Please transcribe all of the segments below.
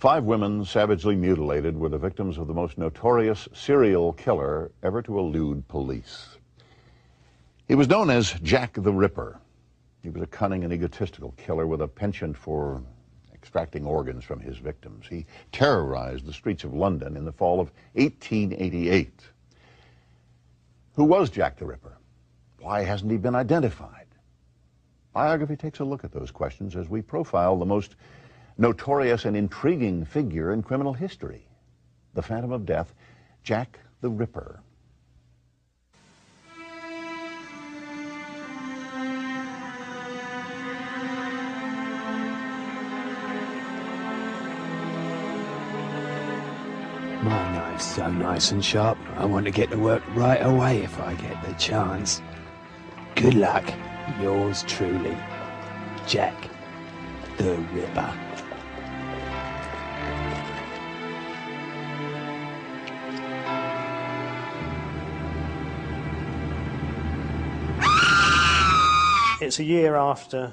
5 women savagely mutilated were the victims of the most notorious serial killer ever to elude police. He was known as Jack the Ripper. He was a cunning and egotistical killer with a penchant for extracting organs from his victims. He terrorized the streets of London in the fall of 1888. Who was Jack the Ripper? Why hasn't he been identified? Biography takes a look at those questions as we profile the most notorious and intriguing figure in criminal history, the Phantom of Death, Jack the Ripper. My knife's so nice and sharp, I want to get to work right away if I get the chance. Good luck. Yours truly, Jack the Ripper. It's a year after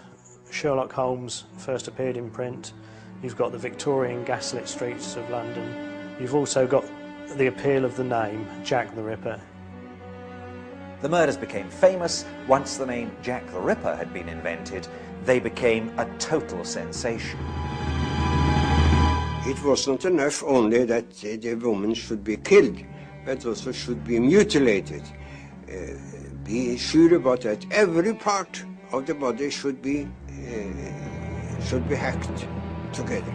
Sherlock Holmes first appeared in print. You've got the Victorian gaslit streets of London. You've also got the appeal of the name, Jack the Ripper. The murders became famous. Once the name Jack the Ripper had been invented, they became a total sensation. It was not enough only that the woman should be killed, but also should be mutilated. Be sure about that. Every part of the body should be hacked together.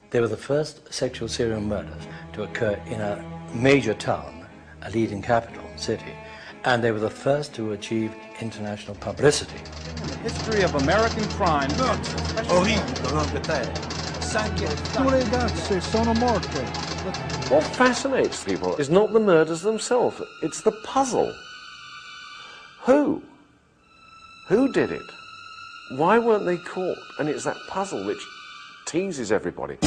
They were the first sexual serial murders to occur in a major town, a leading capital city, and they were the first to achieve international publicity. The history of American crime. What fascinates people is not the murders themselves, it's the puzzle. Who? Who did it? Why weren't they caught? And it's that puzzle which teases everybody.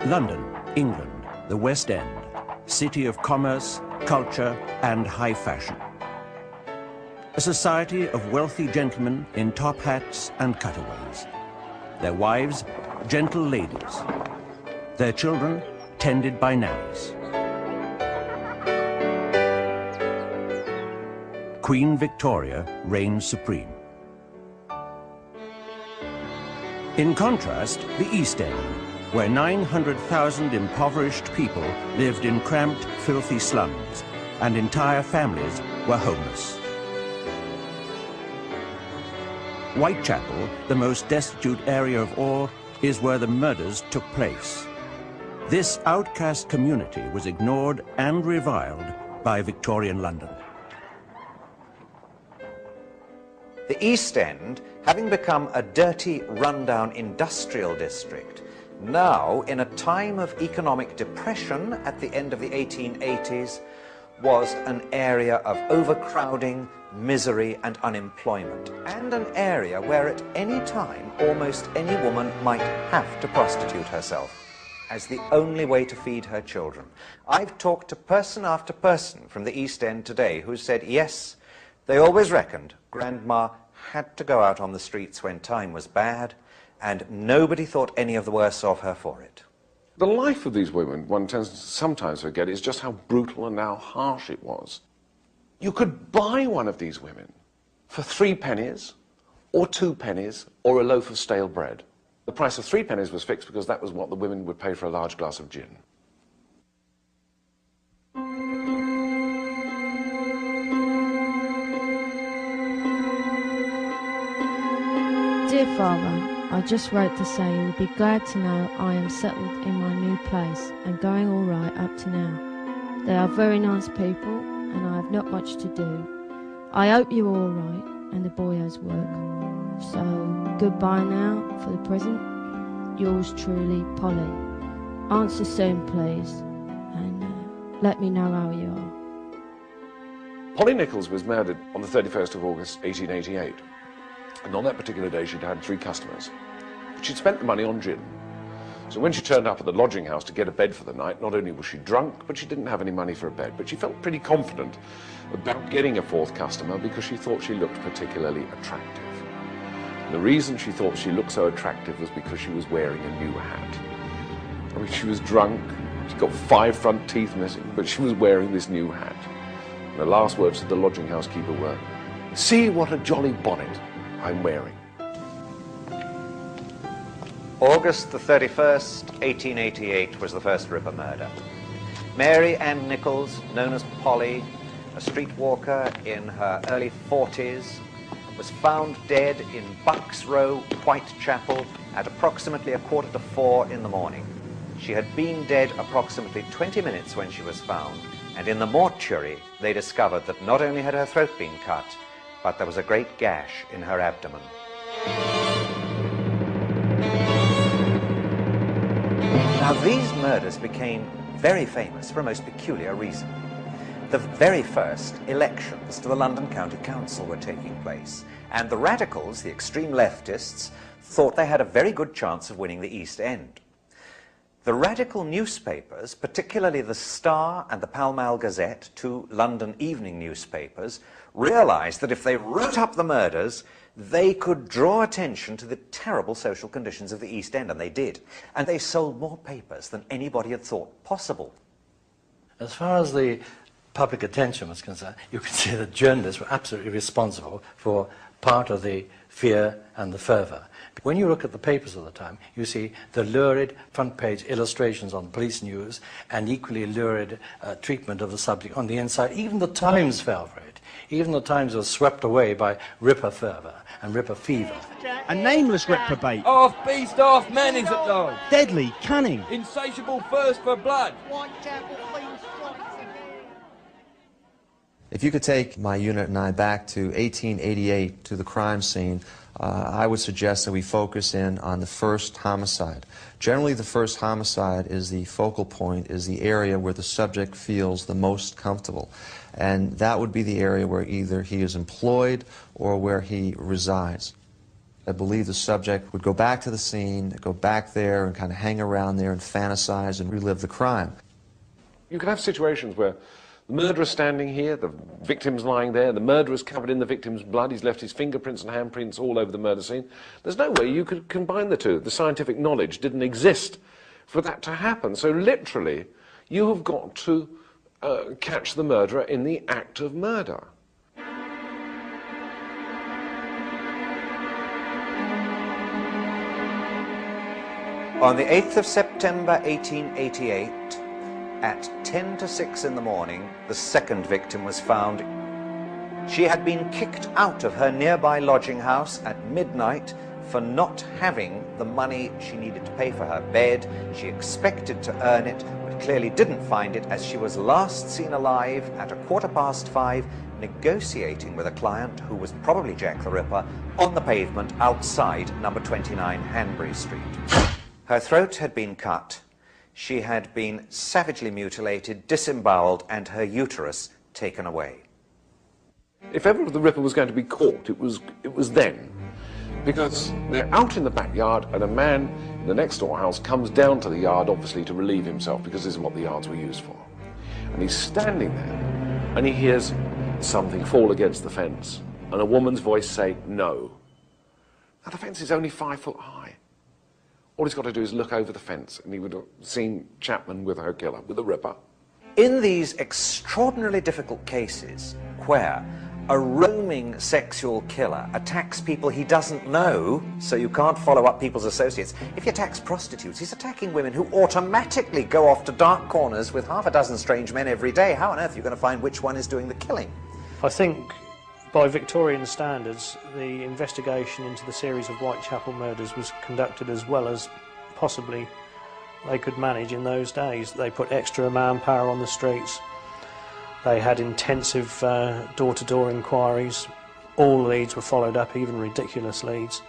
London, England, the West End, city of commerce, culture, and high fashion. A society of wealthy gentlemen in top hats and cutaways. Their wives, gentle ladies. Their children, tended by nannies. Queen Victoria reigns supreme. In contrast, the East End, where 900,000 impoverished people lived in cramped, filthy slums, and entire families were homeless. Whitechapel, the most destitute area of all, is where the murders took place. This outcast community was ignored and reviled by Victorian London. The East End, having become a dirty, rundown industrial district, now, in a time of economic depression at the end of the 1880s, was an area of overcrowding, misery and unemployment, and an area where at any time almost any woman might have to prostitute herself as the only way to feed her children. I've talked to person after person from the East End today who said, yes, they always reckoned Grandma had to go out on the streets when time was bad, and nobody thought any of the worse of her for it. The life of these women, one tends to sometimes forget, is just how brutal and how harsh it was. You could buy one of these women for 3 pennies, or 2 pennies, or a loaf of stale bread. The price of 3 pennies was fixed because that was what the women would pay for a large glass of gin. Dear Father, I just wrote to say you would be glad to know I am settled in my new place and going all right up to now. They are very nice people and I have not much to do. I hope you're all right and the boy has work. So goodbye now for the present. Yours truly, Polly. Answer soon please and let me know how you are. Polly Nichols was murdered on the 31st of August 1888, and on that particular day she'd had 3 customers. But she'd spent the money on gin. So when she turned up at the lodging house to get a bed for the night, not only was she drunk, but she didn't have any money for a bed. But she felt pretty confident about getting a 4th customer because she thought she looked particularly attractive. And the reason she thought she looked so attractive was because she was wearing a new hat. I mean, she was drunk, she got 5 front teeth missing, but she was wearing this new hat. And the last words to the lodging house keeper were, "See what a jolly bonnet I'm wearing." August the 31st, 1888 was the first Ripper murder. Mary Ann Nichols, known as Polly, a streetwalker in her early 40s, was found dead in Bucks Row, Whitechapel, at approximately 3:45 in the morning. She had been dead approximately 20 minutes when she was found, and in the mortuary they discovered that not only had her throat been cut, but there was a great gash in her abdomen. Now, these murders became very famous for a most peculiar reason. The very first elections to the London County Council were taking place, and the radicals, the extreme leftists, thought they had a very good chance of winning the East End. The radical newspapers, particularly the Star and the Pall Mall Gazette, 2 London evening newspapers, realized that if they wrote up the murders, they could draw attention to the terrible social conditions of the East End, and they did. And they sold more papers than anybody had thought possible. As far as the public attention was concerned, you could see that journalists were absolutely responsible for part of the fear and the fervour. When you look at the papers of the time, you see the lurid front-page illustrations on police news and equally lurid treatment of the subject on the inside. Even the Times fell for it. Even the Times was swept away by Ripper fervour and Ripper fever. A nameless reprobate. Half beast, half man is at dog. Deadly, cunning. Insatiable thirst for blood. If you could take my unit and I back to 1888, to the crime scene, I would suggest that we focus in on the first homicide. Generally, the first homicide is the focal point, is the area where the subject feels the most comfortable. And that would be the area where either he is employed or where he resides. I believe the subject would go back to the scene, go back there and kind of hang around there and fantasize and relive the crime. You can have situations where the murderer's standing here, the victim's lying there, the murderer's covered in the victim's blood, he's left his fingerprints and handprints all over the murder scene. There's no way you could combine the two. The scientific knowledge didn't exist for that to happen. So literally, you have got to catch the murderer in the act of murder. On the 8th of September 1888, at 10 to 6 in the morning, the second victim was found. She had been kicked out of her nearby lodging house at midnight for not having the money she needed to pay for her bed. She expected to earn it, but clearly didn't find it, as she was last seen alive at 5:15, negotiating with a client who was probably Jack the Ripper on the pavement outside number 29 Hanbury Street. Her throat had been cut. She had been savagely mutilated, disemboweled, and her uterus taken away. If ever the Ripper was going to be caught, it was then. Because they're out in the backyard and a man in the next door house comes down to the yard, obviously to relieve himself, because this is what the yards were used for. And he's standing there and he hears something fall against the fence and a woman's voice say, "No." Now the fence is only 5 foot high. All he's got to do is look over the fence and he would have seen Chapman with her killer, with the Ripper. In these extraordinarily difficult cases where a roaming sexual killer attacks people he doesn't know, so you can't follow up people's associates. If he attacks prostitutes, he's attacking women who automatically go off to dark corners with half a dozen strange men every day. How on earth are you going to find which one is doing the killing? I think by Victorian standards, the investigation into the series of Whitechapel murders was conducted as well as possibly they could manage in those days. They put extra manpower on the streets. They had intensive door-to-door inquiries. All leads were followed up, even ridiculous leads.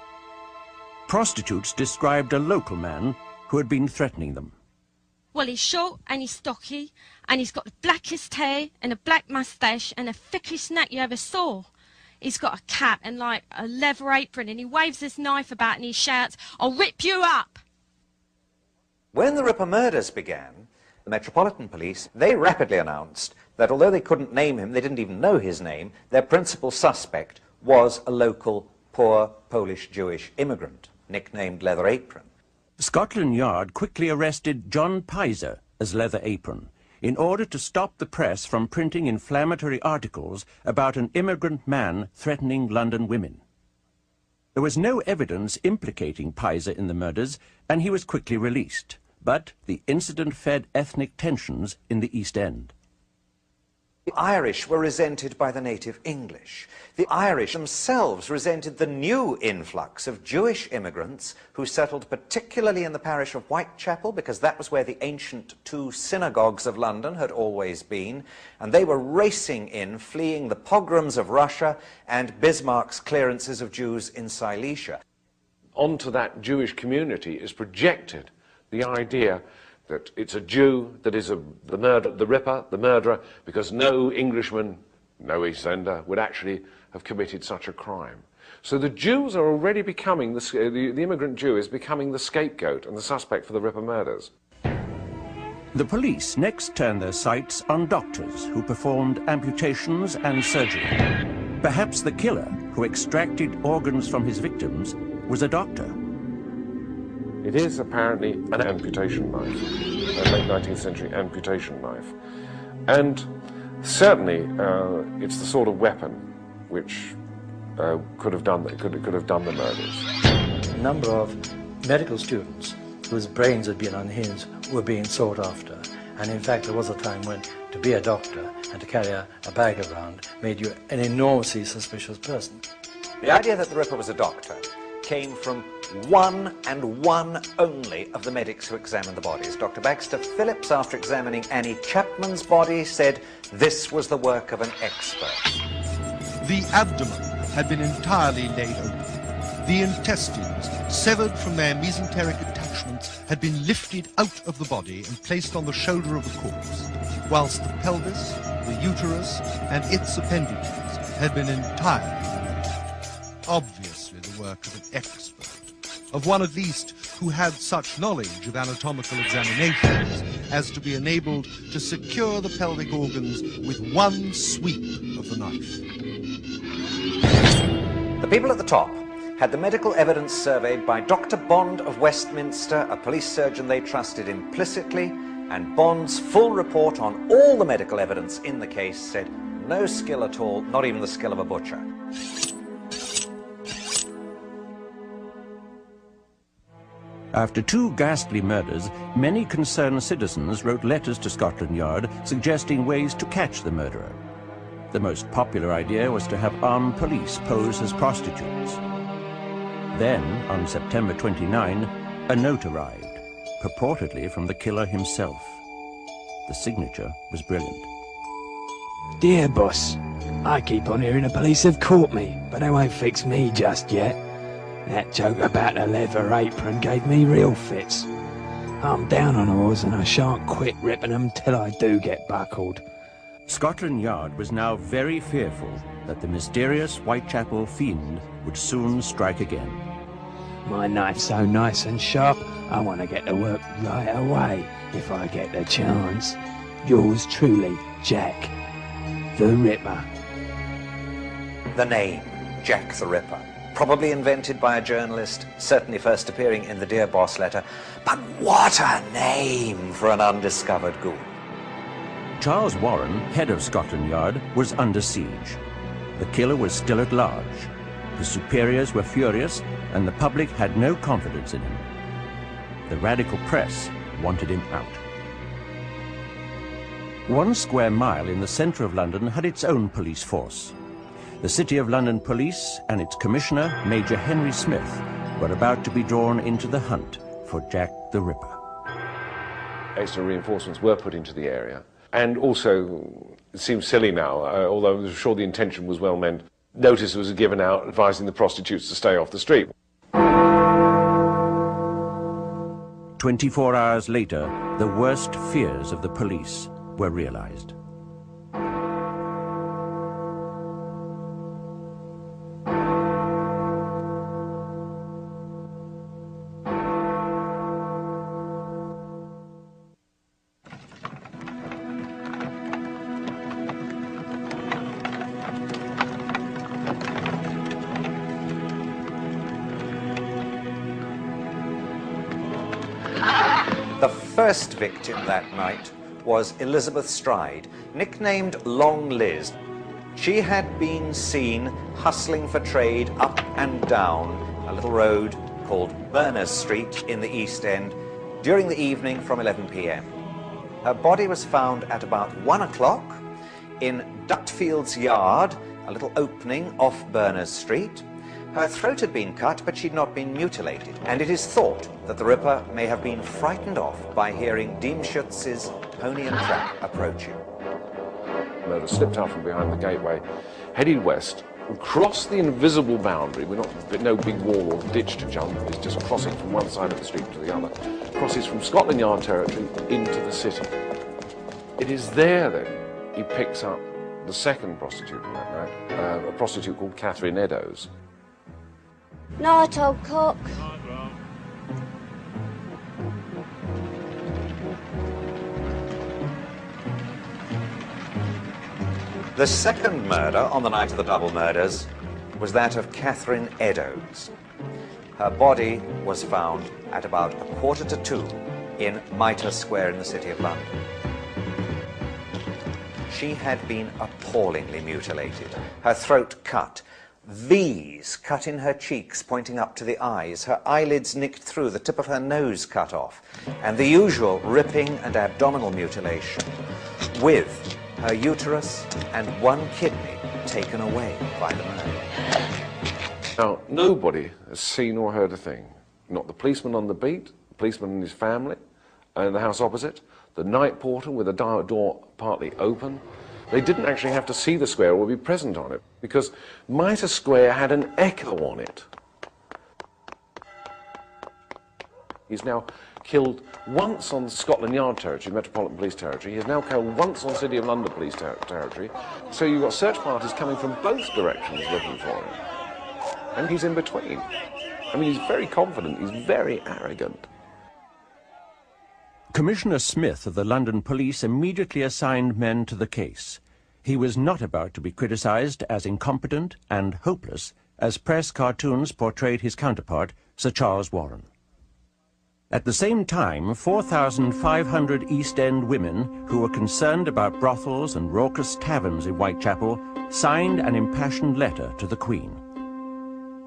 Prostitutes described a local man who had been threatening them. Well, he's short and he's stocky, and he's got the blackest hair and a black moustache and the thickest neck you ever saw. He's got a cap and like a leather apron, and he waves his knife about and he shouts, "I'll rip you up!" When the Ripper murders began, the Metropolitan Police, they rapidly announced that although they couldn't name him, they didn't even know his name, their principal suspect was a local poor Polish Jewish immigrant, nicknamed Leather Apron. Scotland Yard quickly arrested John Pizer as Leather Apron in order to stop the press from printing inflammatory articles about an immigrant man threatening London women. There was no evidence implicating Pizer in the murders, and he was quickly released. But the incident fed ethnic tensions in the East End. The Irish were resented by the native English. The Irish themselves resented the new influx of Jewish immigrants who settled particularly in the parish of Whitechapel, because that was where the ancient two synagogues of London had always been, and they were racing in, fleeing the pogroms of Russia and Bismarck's clearances of Jews in Silesia. Onto that Jewish community is projected the idea that it's a Jew that is the Ripper, the murderer, because no Englishman, no East Ender, would actually have committed such a crime. So the Jews are already becoming, the immigrant Jew is becoming the scapegoat and the suspect for the Ripper murders. The police next turned their sights on doctors who performed amputations and surgery. Perhaps the killer, who extracted organs from his victims, was a doctor. It is apparently an amputation knife, a late 19th century amputation knife. And certainly it's the sort of weapon which could have done the murders. A number of medical students whose brains had been unhinged were being sought after. And in fact, there was a time when to be a doctor and to carry a bag around made you an enormously suspicious person. The idea that the Ripper was a doctor came from one and one only of the medics who examined the bodies. Dr. Baxter Phillips, after examining Annie Chapman's body, said this was the work of an expert. The abdomen had been entirely laid open. The intestines, severed from their mesenteric attachments, had been lifted out of the body and placed on the shoulder of the corpse, whilst the pelvis, the uterus, and its appendages had been entirely removed. Obviously the work of an expert, of one at least who had such knowledge of anatomical examinations as to be enabled to secure the pelvic organs with one sweep of the knife. The people at the top had the medical evidence surveyed by Dr. Bond of Westminster, a police surgeon they trusted implicitly, and Bond's full report on all the medical evidence in the case said no skill at all, not even the skill of a butcher. After two ghastly murders, many concerned citizens wrote letters to Scotland Yard suggesting ways to catch the murderer. The most popular idea was to have armed police pose as prostitutes. Then, on September 29, a note arrived, purportedly from the killer himself. The signature was brilliant. Dear boss, I keep on hearing the police have caught me, but they won't fix me just yet. That joke about the leather apron gave me real fits. I'm down on oars and I shan't quit ripping them till I do get buckled. Scotland Yard was now very fearful that the mysterious Whitechapel fiend would soon strike again. My knife's so nice and sharp, I want to get to work right away if I get the chance. Yours truly, Jack the Ripper. The name, Jack the Ripper. Probably invented by a journalist, certainly first appearing in the Dear Boss letter. But what a name for an undiscovered ghoul. Charles Warren, head of Scotland Yard, was under siege. The killer was still at large. His superiors were furious, and the public had no confidence in him. The radical press wanted him out. 1 square mile in the centre of London had its own police force. The City of London Police and its Commissioner, Major Henry Smith, were about to be drawn into the hunt for Jack the Ripper. Extra reinforcements were put into the area. And also, it seems silly now, although I'm sure the intention was well meant, notice was given out advising the prostitutes to stay off the street. 24 hours later, the worst fears of the police were realized. The first victim that night was Elizabeth Stride, nicknamed Long Liz. She had been seen hustling for trade up and down a little road called Berners Street in the East End during the evening from 11 p.m. Her body was found at about 1 o'clock in Dutfield's Yard, a little opening off Berners Street. Her throat had been cut, but she'd not been mutilated, and it is thought that the Ripper may have been frightened off by hearing Diemschutz's pony and trap approaching. Murder slipped out from behind the gateway, headed west, and crossed the invisible boundary. No big wall or ditch to jump, it's just crossing from one side of the street to the other. Crosses from Scotland Yard territory into the city. It is there, then, he picks up the second prostitute on that night, a prostitute called Catherine Eddowes. Night, old cock. The second murder on the night of the double murders was that of Catherine Eddowes. Her body was found at about 1:45 in Mitre Square in the City of London. She had been appallingly mutilated, her throat cut, V's cut in her cheeks pointing up to the eyes, her eyelids nicked through, the tip of her nose cut off, and the usual ripping and abdominal mutilation, with her uterus and one kidney taken away by the murder. Now, nobody has seen or heard a thing. Not the policeman on the beat, the policeman and his family, in the house opposite, the night porter with the door partly open. They didn't actually have to see the square or be present on it, because Mitre Square had an echo on it. He's now killed once on Scotland Yard territory, Metropolitan Police territory. He has now killed once on City of London Police territory. So you've got search parties coming from both directions looking for him. And he's in between. I mean, he's very confident, he's very arrogant. Commissioner Smith of the London Police immediately assigned men to the case. He was not about to be criticised as incompetent and hopeless as press cartoons portrayed his counterpart, Sir Charles Warren. At the same time, 4,500 East End women who were concerned about brothels and raucous taverns in Whitechapel signed an impassioned letter to the Queen.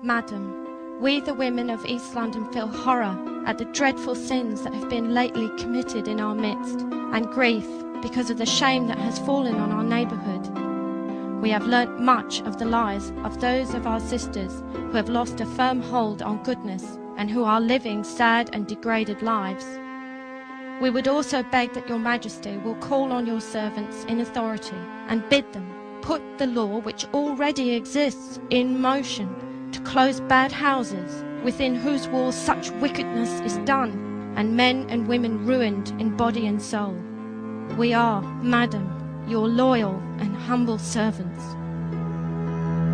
Madam, we the women of East London feel horror at the dreadful sins that have been lately committed in our midst, and grief because of the shame that has fallen on our neighbourhood. We have learnt much of the lives of those of our sisters who have lost a firm hold on goodness and who are living sad and degraded lives. We would also beg that your Majesty will call on your servants in authority and bid them put the law which already exists in motion to close bad houses within whose walls such wickedness is done, and men and women ruined in body and soul. We are, Madam, your loyal and humble servants.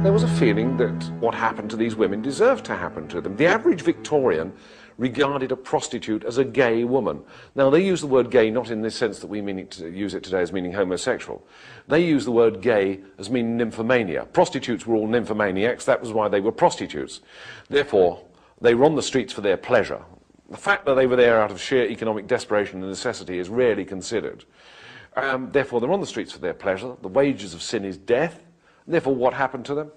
There was a feeling that what happened to these women deserved to happen to them. The average Victorian regarded a prostitute as a gay woman. Now, they use the word gay not in the sense that we use it today as meaning homosexual. They use the word gay as meaning nymphomania. Prostitutes were all nymphomaniacs. That was why they were prostitutes. Therefore, they were on the streets for their pleasure. The fact that they were there out of sheer economic desperation and necessity is rarely considered. Therefore, they're on the streets for their pleasure. The wages of sin is death. Therefore, what happened to them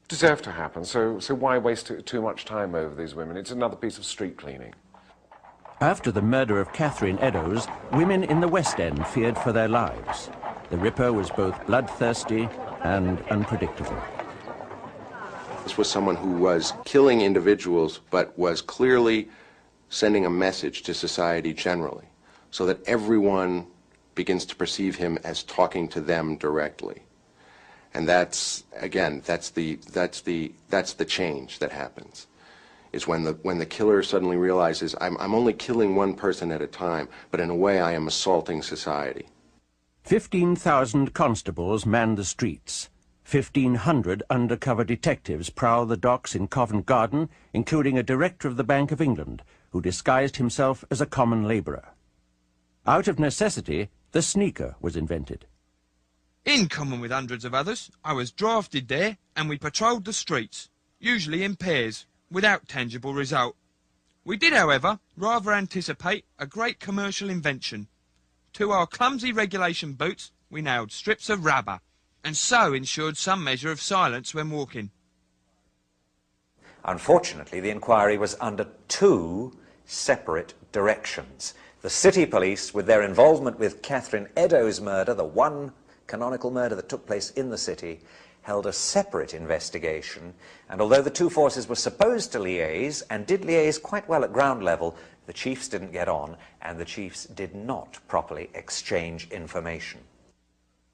deserved to happen. So why waste too much time over these women? It's another piece of street cleaning. After the murder of Catherine Eddowes, women in the West End feared for their lives. The Ripper was both bloodthirsty and unpredictable. This was someone who was killing individuals, but was clearly sending a message to society generally, so that everyone begins to perceive him as talking to them directly. And that's, again, that's the change that happens. is when the killer suddenly realizes, I'm only killing one person at a time, but in a way I am assaulting society. 15,000 constables man the streets. 1,500 undercover detectives prowl the docks in Covent Garden, including a director of the Bank of England, who disguised himself as a common labourer. Out of necessity, the sneaker was invented. In common with hundreds of others, I was drafted there and we patrolled the streets, usually in pairs, without tangible result. We did, however, rather anticipate a great commercial invention. To our clumsy regulation boots, we nailed strips of rubber, and so ensured some measure of silence when walking. Unfortunately, the inquiry was under two separate directions. The city police, with their involvement with Catherine Eddowes' murder, the one canonical murder that took place in the city, held a separate investigation, and although the two forces were supposed to liaise, and did liaise quite well at ground level, the chiefs didn't get on, and the chiefs did not properly exchange information.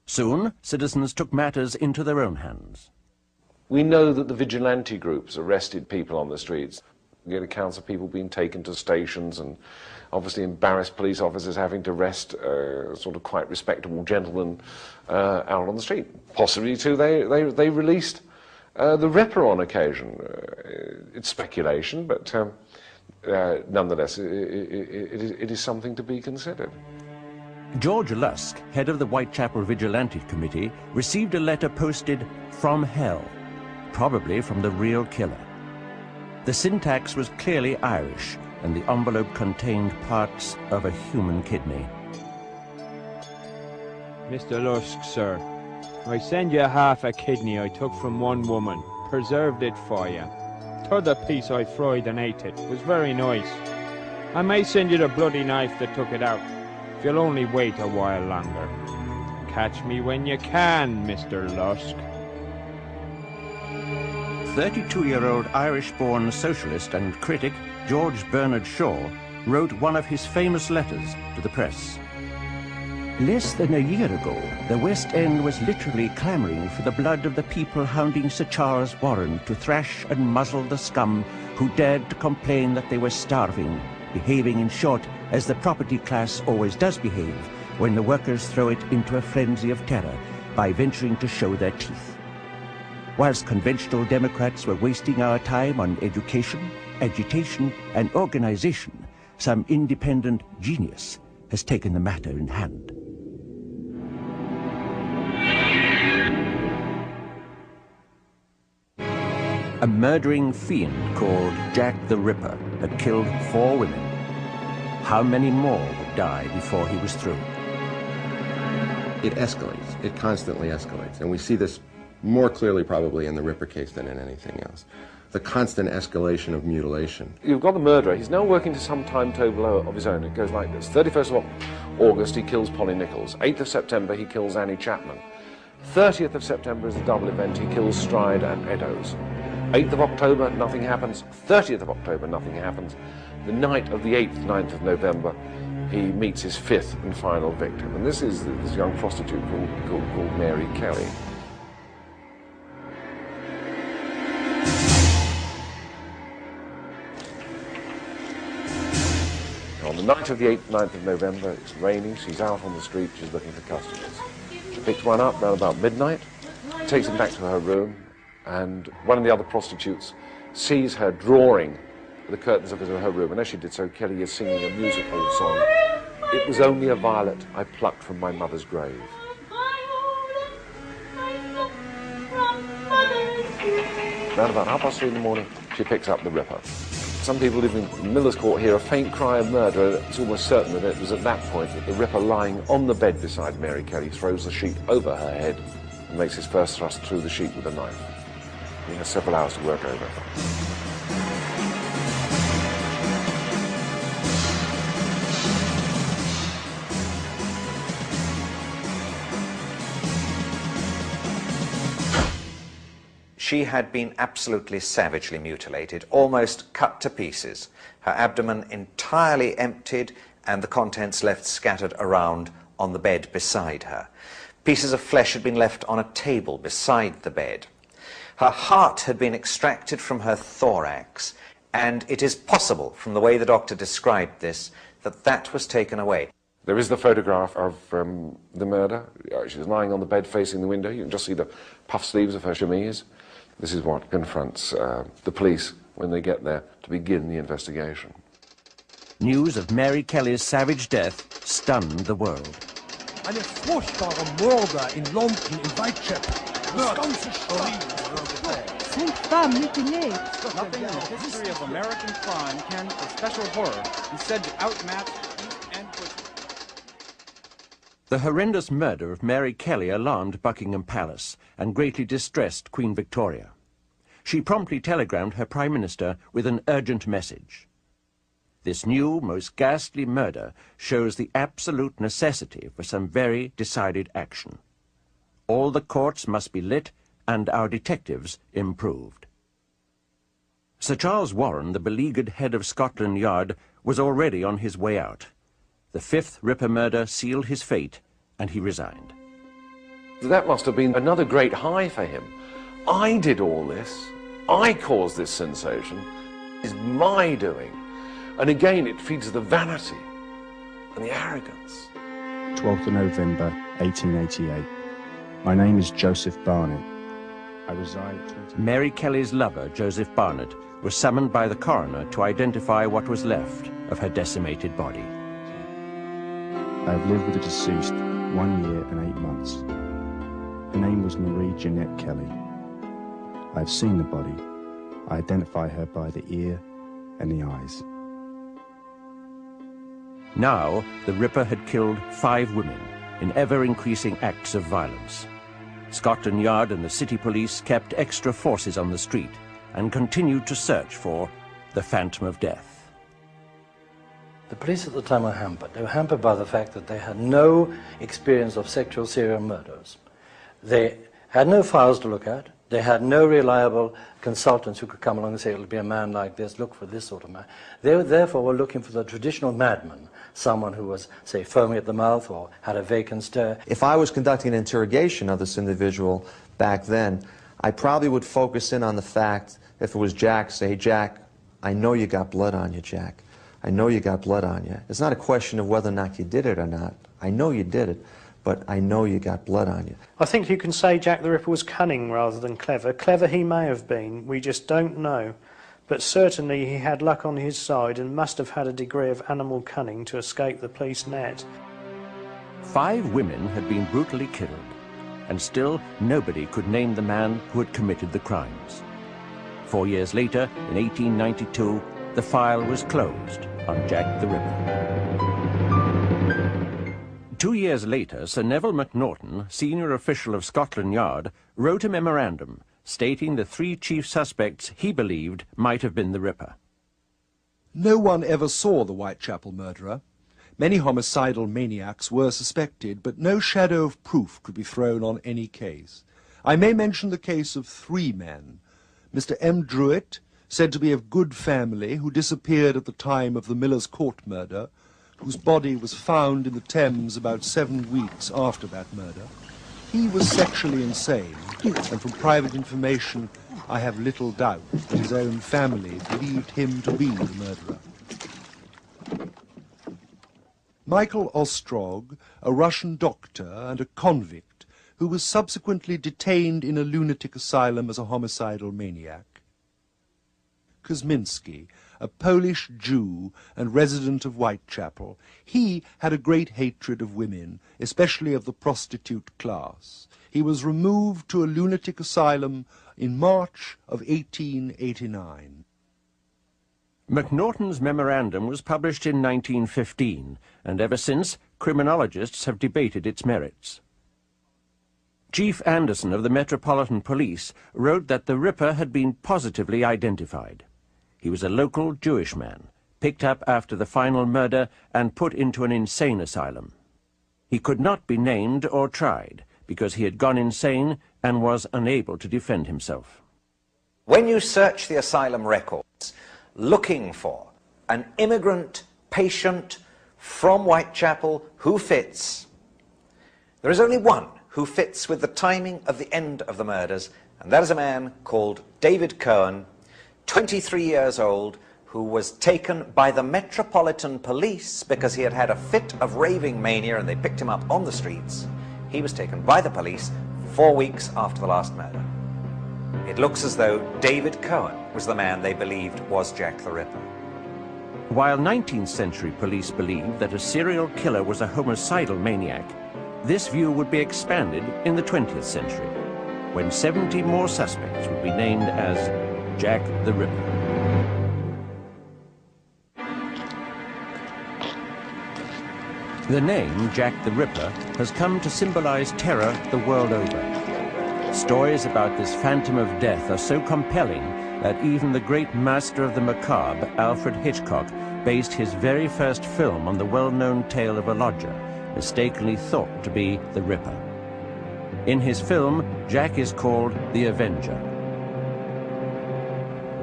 Soon, citizens took matters into their own hands. We know that the vigilante groups arrested people on the streets. We get accounts of people being taken to stations and obviously embarrassed police officers having to arrest sort of quite respectable gentlemen out on the street. Possibly, too, they released the Ripper on occasion. It's speculation, but nonetheless, it is something to be considered. George Lusk, head of the Whitechapel Vigilante Committee, received a letter posted from hell, probably from the real killer. The syntax was clearly Irish, and the envelope contained parts of a human kidney. Mr. Lusk, sir, I send you half a kidney I took from one woman, preserved it for you. T'other piece I fried and ate it, was very nice. I may send you the bloody knife that took it out, if you'll only wait a while longer. Catch me when you can, Mr. Lusk. 32-year-old Irish-born socialist and critic George Bernard Shaw wrote one of his famous letters to the press. Less than a year ago, the West End was literally clamouring for the blood of the people hounding Sir Charles Warren to thrash and muzzle the scum who dared to complain that they were starving, behaving, in short, as the property class always does behave when the workers throw it into a frenzy of terror by venturing to show their teeth. Whilst conventional Democrats were wasting our time on education, agitation, and organization, some independent genius has taken the matter in hand. A murdering fiend called Jack the Ripper had killed 4 women. How many more would die before he was through? It escalates. It constantly escalates. And we see this more clearly probably in the Ripper case than in anything else. The constant escalation of mutilation. You've got the murderer. He's now working to some timetable of his own. It goes like this. 31st of August, he kills Polly Nichols. 8th of September, he kills Annie Chapman. 30th of September is a double event. He kills Stride and Eddowes. 8th of October, nothing happens. 30th of October, nothing happens. The night of the 8th, 9th of November, he meets his 5th and final victim. And this is this young prostitute called Mary Kelly. On the night of the 8th, 9th of November, it's raining, she's out on the street, she's looking for customers. She picks one up around about midnight, takes him back to her room, and one of the other prostitutes sees her drawing the curtains of her room, and as she did so, Kelly is singing a music hall song. It was only a violet I plucked from my mother's grave. Around about 3:30 in the morning, she picks up the Ripper. Some people living in Miller's Court hear a faint cry of murder. It's almost certain that it was at that point that the Ripper, lying on the bed beside Mary Kelly, throws the sheet over her head and makes his first thrust through the sheet with a knife. He has several hours to work over. She had been absolutely savagely mutilated, almost cut to pieces, her abdomen entirely emptied and the contents left scattered around on the bed beside her. Pieces of flesh had been left on a table beside the bed. Her heart had been extracted from her thorax And it is possible, from the way the doctor described this, that that was taken away. There is the photograph of the murder. She's lying on the bed facing the window. You can just see the puff sleeves of her chemise. This is what confronts the police when they get there to begin the investigation. News of Mary Kelly's savage death stunned the world. Eine furchtbare Morde in London, in Whitechapel. Das ganze Stadt. Nothing in the history of American crime can, with special horror, be said to outmatch East End prison. The horrendous murder of Mary Kelly alarmed Buckingham Palace and greatly distressed Queen Victoria. She promptly telegrammed her Prime Minister with an urgent message. This new, most ghastly murder shows the absolute necessity for some very decided action. All the courts must be lit and our detectives improved. Sir Charles Warren, the beleaguered head of Scotland Yard, was already on his way out. The fifth Ripper murder sealed his fate, and he resigned. That must have been another great high for him. I did all this. I caused this sensation. It's my doing. And again, it feeds the vanity and the arrogance. 12th of November, 1888. My name is Joseph Barnett. I reside at Mary Kelly's lover, Joseph Barnett, was summoned by the coroner to identify what was left of her decimated body. I have lived with the deceased 1 year and 8 months. Her name was Marie Jeanette Kelly. I have seen the body. I identify her by the ear and the eyes. Now, the Ripper had killed 5 women in ever-increasing acts of violence. Scotland Yard and the city police kept extra forces on the street and continued to search for the Phantom of Death. The police at the time were hampered. They were hampered by the fact that they had no experience of sexual serial murders. They had no files to look at. They had no reliable consultants who could come along and say, it'll be a man like this, look for this sort of man. They therefore were looking for the traditional madman, someone who was, say, foaming at the mouth or had a vacant stare. If I was conducting an interrogation of this individual back then, I probably would focus in on the fact, if it was Jack, say, Jack, I know you got blood on you, Jack. I know you got blood on you. It's not a question of whether or not you did it or not. I know you did it, but I know you got blood on you. I think you can say Jack the Ripper was cunning rather than clever. Clever he may have been, we just don't know. But certainly he had luck on his side and must have had a degree of animal cunning to escape the police net. 5 women had been brutally killed, and still nobody could name the man who had committed the crimes. 4 years later, in 1892, the file was closed on Jack the Ripper. 2 years later, Sir Neville Macnaghten, senior official of Scotland Yard, wrote a memorandum stating the 3 chief suspects he believed might have been the Ripper. No one ever saw the Whitechapel murderer. Many homicidal maniacs were suspected, but no shadow of proof could be thrown on any case. I may mention the case of 3 men. Mr. M. Druitt, said to be of good family, who disappeared at the time of the Miller's Court murder, whose body was found in the Thames about 7 weeks after that murder. He was sexually insane, and from private information, I have little doubt that his own family believed him to be the murderer. Michael Ostrog, a Russian doctor and a convict, who was subsequently detained in a lunatic asylum as a homicidal maniac. Kosminski, a Polish Jew and resident of Whitechapel. He had a great hatred of women, especially of the prostitute class. He was removed to a lunatic asylum in March of 1889. Macnaghten's memorandum was published in 1915, and ever since, criminologists have debated its merits. Chief Anderson of the Metropolitan Police wrote that the Ripper had been positively identified. He was a local Jewish man, picked up after the final murder and put into an insane asylum. He could not be named or tried because he had gone insane and was unable to defend himself. When you search the asylum records looking for an immigrant patient from Whitechapel who fits, there is only one who fits with the timing of the end of the murders, and that is a man called David Cohen, 23 years old, who was taken by the Metropolitan Police because he had had a fit of raving mania and they picked him up on the streets. He was taken by the police 4 weeks after the last murder. It looks as though David Cohen was the man they believed was Jack the Ripper. While 19th century police believed that a serial killer was a homicidal maniac, this view would be expanded in the 20th century, when 70 more suspects would be named as Jack the Ripper. The name Jack the Ripper has come to symbolize terror the world over. Stories about this phantom of death are so compelling that even the great master of the macabre, Alfred Hitchcock, based his very first film on the well-known tale of a lodger, mistakenly thought to be the Ripper. In his film, Jack is called the Avenger.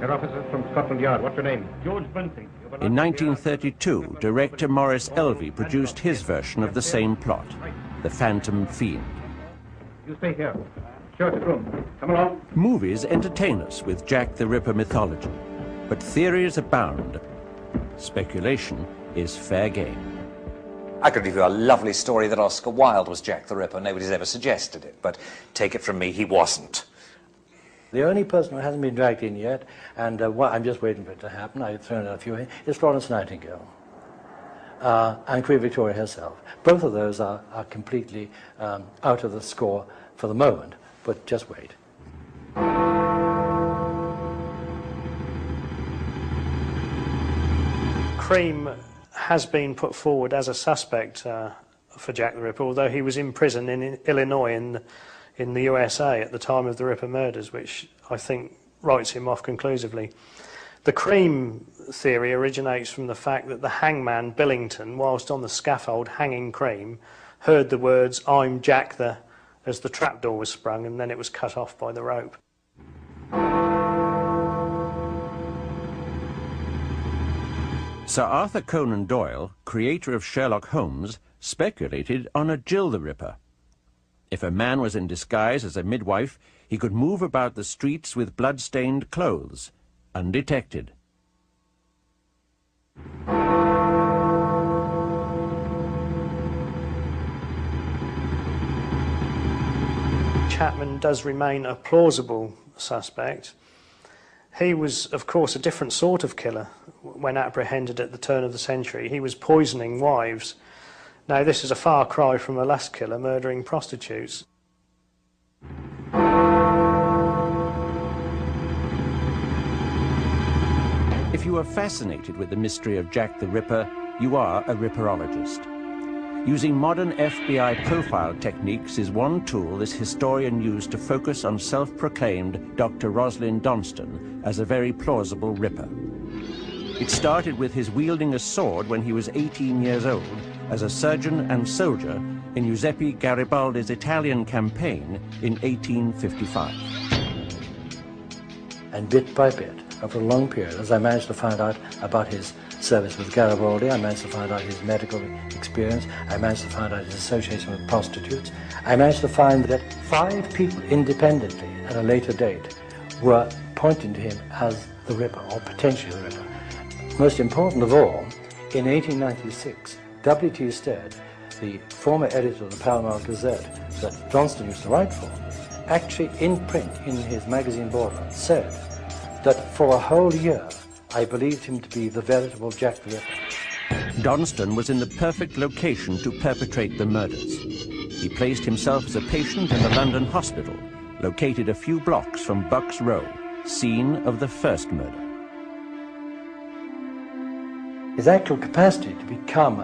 Head officer from Scotland Yard. What's your name? George Bunting. In 1932, director Maurice Elvey produced his version of the same plot, The Phantom Fiend. You stay here. Show us the room. Come along. Movies entertain us with Jack the Ripper mythology, but theories abound. Speculation is fair game. I could give you a lovely story that Oscar Wilde was Jack the Ripper. Nobody's ever suggested it, but take it from me, he wasn't. The only person who hasn't been dragged in yet, and I'm just waiting for it to happen, I've thrown out a few in, is Florence Nightingale and Queen Victoria herself. Both of those are completely out of the score for the moment, but just wait. Cream has been put forward as a suspect for Jack the Ripper, although he was in prison in Illinois in the USA at the time of the Ripper murders, which I think writes him off conclusively. The Cream theory originates from the fact that the hangman Billington, whilst on the scaffold hanging Cream, heard the words, "I'm Jack the," as the trapdoor was sprung, and then it was cut off by the rope. Sir Arthur Conan Doyle, creator of Sherlock Holmes, speculated on a Jill the Ripper. If a man was in disguise as a midwife, he could move about the streets with blood-stained clothes, undetected. Chapman does remain a plausible suspect. He was, of course, a different sort of killer when apprehended at the turn of the century. He was poisoning wives. Now, this is a far cry from a lust killer murdering prostitutes. If you are fascinated with the mystery of Jack the Ripper, you are a Ripperologist. Using modern FBI profile techniques is one tool this historian used to focus on self-proclaimed Dr. Rosalind Donston as a very plausible Ripper. It started with his wielding a sword when he was 18 years old as a surgeon and soldier in Giuseppe Garibaldi's Italian campaign in 1855. And bit by bit, over a long period, as I managed to find out about his service with Garibaldi, I managed to find out his medical experience, I managed to find out his association with prostitutes, I managed to find that 5 people independently at a later date were pointing to him as the Ripper, or potentially the Ripper. Most important of all, in 1896, W.T. Stead, the former editor of the Pall Mall Gazette that Johnston used to write for, actually in print in his magazine border said that for a whole year I believed him to be the veritable Jack the Ripper. Donston was in the perfect location to perpetrate the murders. He placed himself as a patient in the London hospital, located a few blocks from Bucks Row, scene of the first murder. His actual capacity to become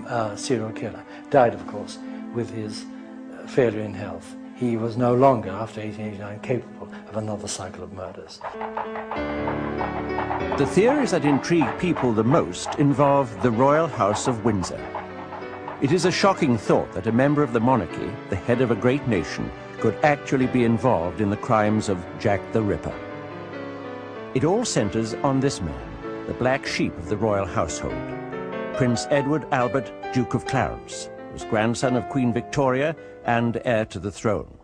a serial killer died, of course, with his failure in health. He was no longer, after 1889, capable of another cycle of murders. The theories that intrigue people the most involve the Royal House of Windsor. It is a shocking thought that a member of the monarchy, the head of a great nation, could actually be involved in the crimes of Jack the Ripper. It all centers on this man, the black sheep of the royal household. Prince Edward Albert, Duke of Clarence, was grandson of Queen Victoria and heir to the throne.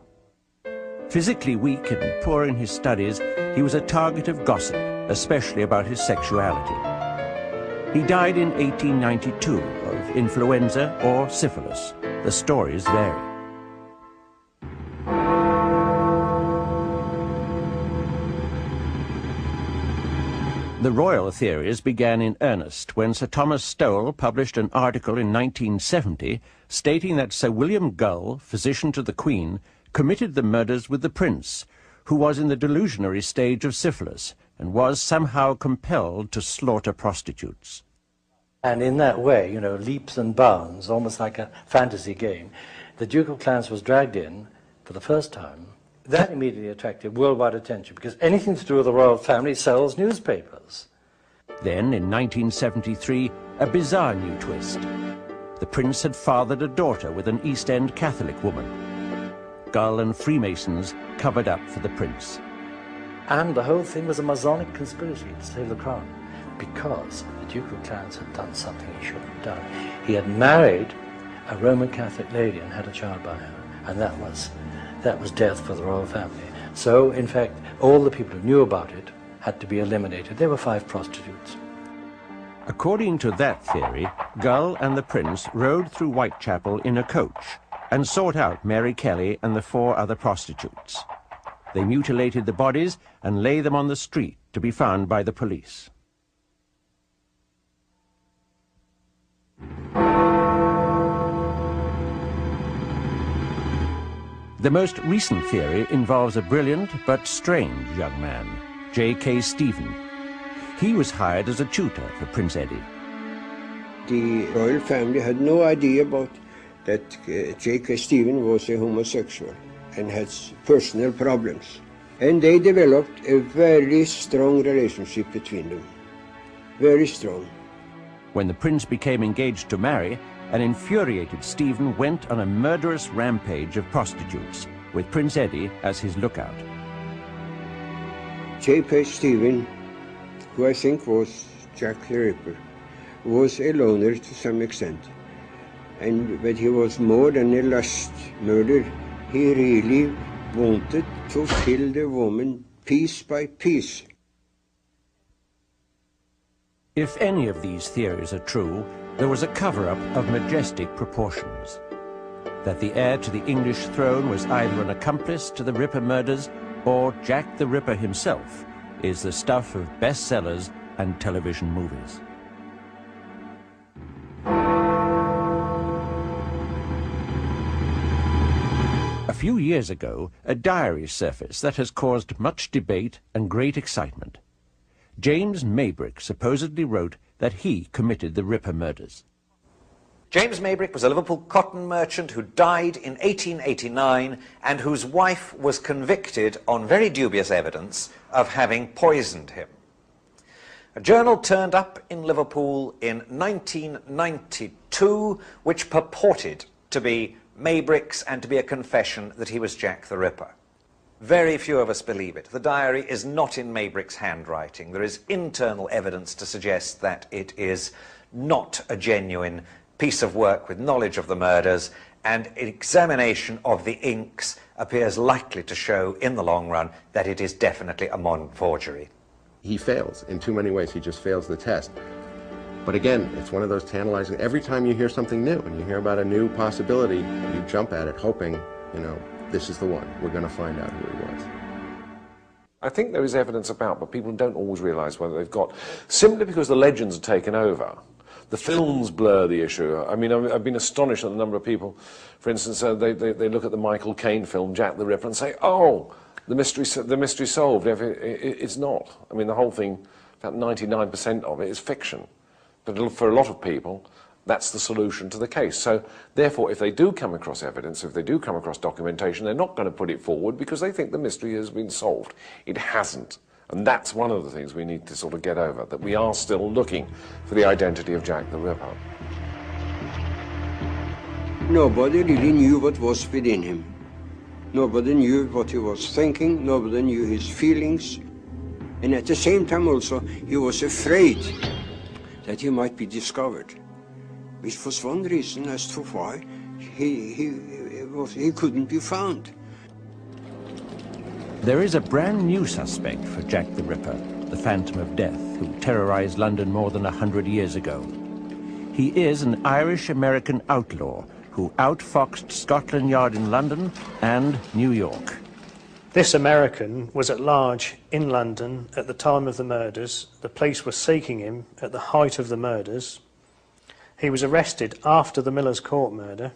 Physically weak and poor in his studies, he was a target of gossip especially about his sexuality. He died in 1892 of influenza or syphilis. The stories vary. The royal theories began in earnest when Sir Thomas Stowell published an article in 1970 stating that Sir William Gull, physician to the Queen, committed the murders with the Prince, who was in the delusionary stage of syphilis and was somehow compelled to slaughter prostitutes. And in that way, you know, leaps and bounds, almost like a fantasy game, the Duke of Clarence was dragged in for the first time. That immediately attracted worldwide attention, because anything to do with the royal family sells newspapers. Then, in 1973, a bizarre new twist. The Prince had fathered a daughter with an East End Catholic woman. Gull and Freemasons covered up for the Prince. And the whole thing was a Masonic conspiracy to save the crown, because the Duke of Clarence had done something he shouldn't have done. He had married a Roman Catholic lady and had a child by her, and that was death for the royal family. So, in fact, all the people who knew about it had to be eliminated. There were 5 prostitutes. According to that theory, Gull and the Prince rode through Whitechapel in a coach and sought out Mary Kelly and the 4 other prostitutes. They mutilated the bodies and lay them on the street to be found by the police. The most recent theory involves a brilliant but strange young man, J.K. Stephen. He was hired as a tutor for Prince Eddie. The royal family had no idea about that J.K. Stephen was a homosexual and had personal problems. And they developed a very strong relationship between them. Very strong. When the prince became engaged to marry, an infuriated Stephen went on a murderous rampage of prostitutes, with Prince Eddie as his lookout. J.K. Stephen, who I think was Jack the Ripper, was a loner to some extent. But he was more than a lust murder. He really wanted to kill the woman piece by piece. If any of these theories are true, there was a cover-up of majestic proportions. That the heir to the English throne was either an accomplice to the Ripper murders or Jack the Ripper himself is the stuff of bestsellers and television movies. A few years ago, a diary surfaced that has caused much debate and great excitement. James Maybrick supposedly wrote that he committed the Ripper murders. James Maybrick was a Liverpool cotton merchant who died in 1889 and whose wife was convicted on very dubious evidence of having poisoned him. A journal turned up in Liverpool in 1992 which purported to be Maybrick's and to be a confession that he was Jack the Ripper. Very few of us believe it. The diary is not in Maybrick's handwriting. There is internal evidence to suggest that it is not a genuine piece of work with knowledge of the murders, and examination of the inks appears likely to show in the long run that it is definitely a modern forgery. He fails in too many ways. He just fails the test. But again, it's one of those tantalizing, every time you hear something new and you hear about a new possibility, you jump at it hoping, you know, this is the one. We're going to find out who he was. I think there is evidence about, but people don't always realise whether they've got, simply because the legends are taken over. The films blur the issue. I mean, I've been astonished at the number of people, for instance, they look at the Michael Caine film, Jack the Ripper, and say, oh, the mystery solved. It's not. I mean, the whole thing, about 99% of it is fiction. But for a lot of people, that's the solution to the case. So, therefore, if they do come across evidence, if they do come across documentation, they're not going to put it forward because they think the mystery has been solved. It hasn't. And that's one of the things we need to sort of get over, that we are still looking for the identity of Jack the Ripper. Nobody really knew what was within him. Nobody knew what he was thinking, nobody knew his feelings. And at the same time also, he was afraid that he might be discovered, which was one reason as to why he couldn't be found. There is a brand new suspect for Jack the Ripper, the Phantom of Death, who terrorized London more than 100 years ago. He is an Irish-American outlaw who outfoxed Scotland Yard in London and New York. This American was at large in London at the time of the murders. The police were seeking him at the height of the murders. He was arrested after the Miller's Court murder,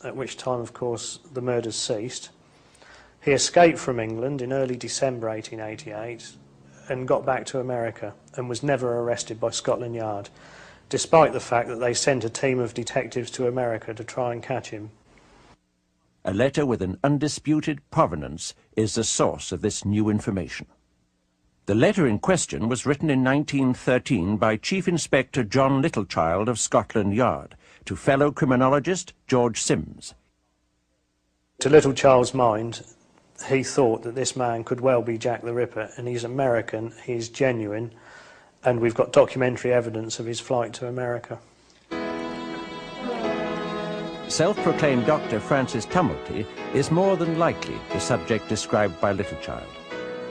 at which time, of course, the murders ceased. He escaped from England in early December 1888 and got back to America and was never arrested by Scotland Yard, despite the fact that they sent a team of detectives to America to try and catch him. A letter with an undisputed provenance is the source of this new information. The letter in question was written in 1913 by Chief Inspector John Littlechild of Scotland Yard to fellow criminologist George Sims. To Littlechild's mind, he thought that this man could well be Jack the Ripper, and he's American, he's genuine, and we've got documentary evidence of his flight to America. Self-proclaimed Dr. Francis Tumblety is more than likely the subject described by Littlechild.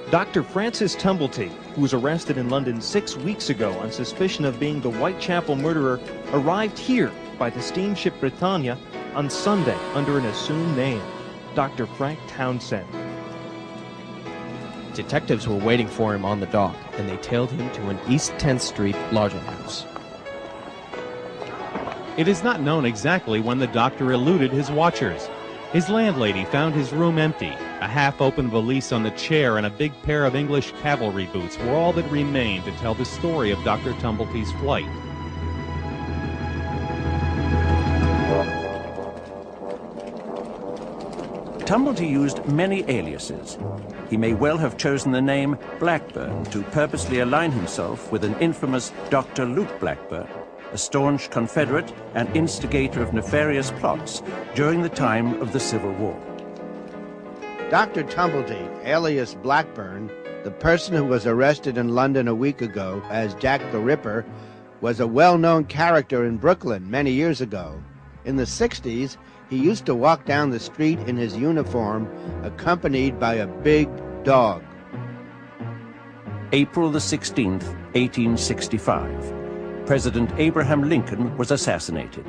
Dr. Francis Tumblety, who was arrested in London 6 weeks ago on suspicion of being the Whitechapel murderer, arrived here by the steamship Britannia on Sunday under an assumed name, Dr. Frank Townsend. Detectives were waiting for him on the dock, and they tailed him to an East 10th Street lodging house. It is not known exactly when the doctor eluded his watchers. His landlady found his room empty. A half-open valise on the chair and a big pair of English cavalry boots were all that remained to tell the story of Dr. Tumblety's flight. Tumblety used many aliases. He may well have chosen the name Blackburn to purposely align himself with an infamous Dr. Luke Blackburn, a staunch Confederate and instigator of nefarious plots during the time of the Civil War. Dr. Tumblety, alias Blackburn, the person who was arrested in London a week ago as Jack the Ripper, was a well-known character in Brooklyn many years ago. In the 60s, he used to walk down the street in his uniform, accompanied by a big dog. April the 16th, 1865. President Abraham Lincoln was assassinated.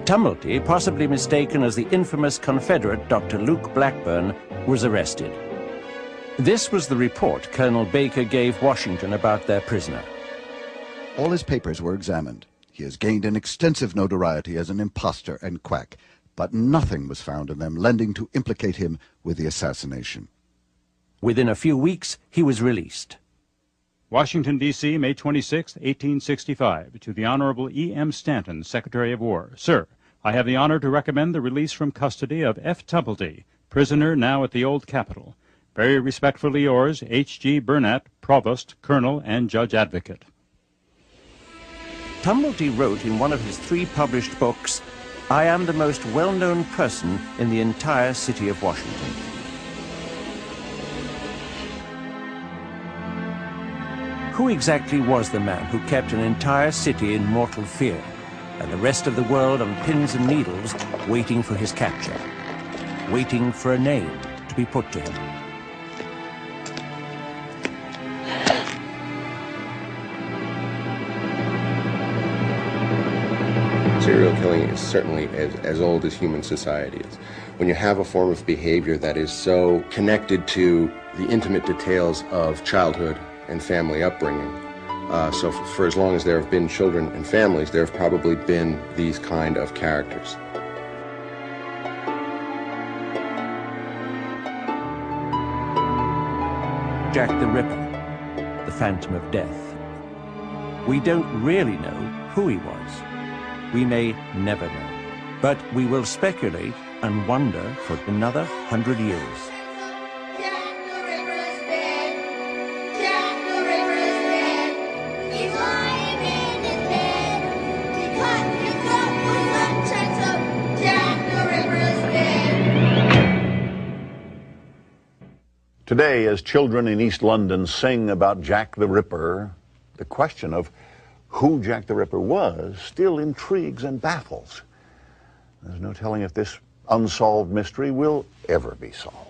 Tumblety, possibly mistaken as the infamous Confederate Dr. Luke Blackburn, was arrested. This was the report Colonel Baker gave Washington about their prisoner. All his papers were examined. He has gained an extensive notoriety as an impostor and quack, but nothing was found in them lending to implicate him with the assassination. Within a few weeks, he was released. Washington, D.C., May 26, 1865. To the Honorable E.M. Stanton, Secretary of War. Sir, I have the honor to recommend the release from custody of F. Tumblety, prisoner now at the Old Capitol. Very respectfully yours, H.G. Burnett, Provost, Colonel, and Judge Advocate. Tumblety wrote in one of his 3 published books, "I am the most well-known person in the entire city of Washington." Who exactly was the man who kept an entire city in mortal fear, and the rest of the world on pins and needles waiting for his capture, waiting for a name to be put to him? Serial killing is certainly as old as human society is. When you have a form of behavior that is so connected to the intimate details of childhood and family upbringing, so for as long as there have been children and families, there have probably been these kind of characters. Jack the Ripper, the Phantom of Death. We don't really know who he was. We may never know, but we will speculate and wonder for another 100 years. Today, as children in East London sing about Jack the Ripper, the question of who Jack the Ripper was still intrigues and baffles. There's no telling if this unsolved mystery will ever be solved.